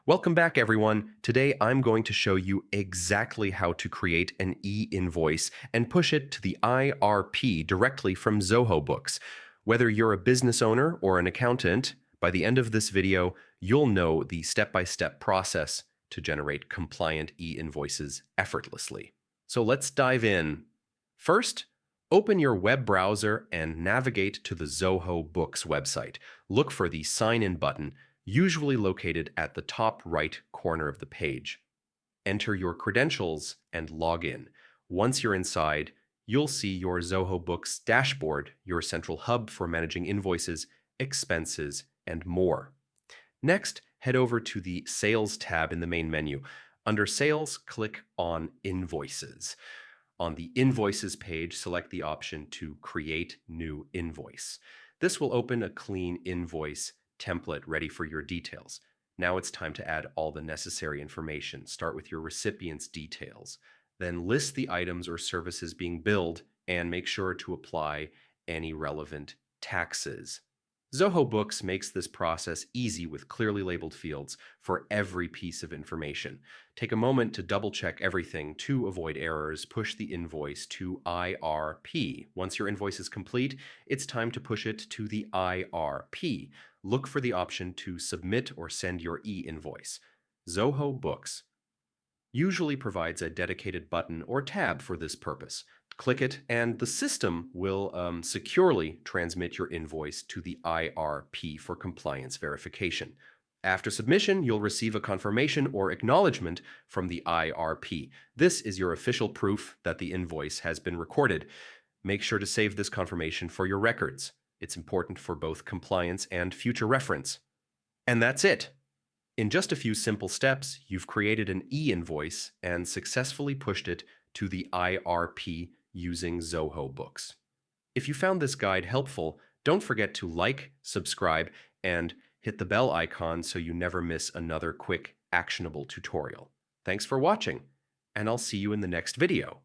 Welcome back, everyone. Today, I'm going to show you exactly how to create an e-invoice and push it to the IRP directly from Zoho Books. Whether you're a business owner or an accountant, by the end of this video, you'll know the step-by-step process to generate compliant e-invoices effortlessly. So let's dive in. First, open your web browser and navigate to the Zoho Books website. Look for the Sign In button, usually located at the top right corner of the page. Enter your credentials and log in. Once you're inside, you'll see your Zoho Books dashboard, your central hub for managing invoices, expenses, and more. Next, head over to the Sales tab in the main menu. Under Sales, click on Invoices. On the Invoices page, select the option to Create New Invoice. This will open a clean invoice template ready for your details. Now it's time to add all the necessary information. Start with your recipient's details. Then list the items or services being billed and make sure to apply any relevant taxes. Zoho Books makes this process easy with clearly labeled fields for every piece of information. Take a moment to double-check everything to avoid errors. Push the invoice to IRP. Once your invoice is complete, it's time to push it to the IRP. Look for the option to submit or send your e-invoice. Zoho Books usually provides a dedicated button or tab for this purpose. Click it, and the system will securely transmit your invoice to the IRP for compliance verification. After submission, you'll receive a confirmation or acknowledgement from the IRP. This is your official proof that the invoice has been recorded. Make sure to save this confirmation for your records. It's important for both compliance and future reference. And that's it. In just a few simple steps, you've created an e-invoice and successfully pushed it to the IRP using Zoho Books. If you found this guide helpful, don't forget to like, subscribe, and hit the bell icon so you never miss another quick, actionable tutorial. Thanks for watching, and I'll see you in the next video.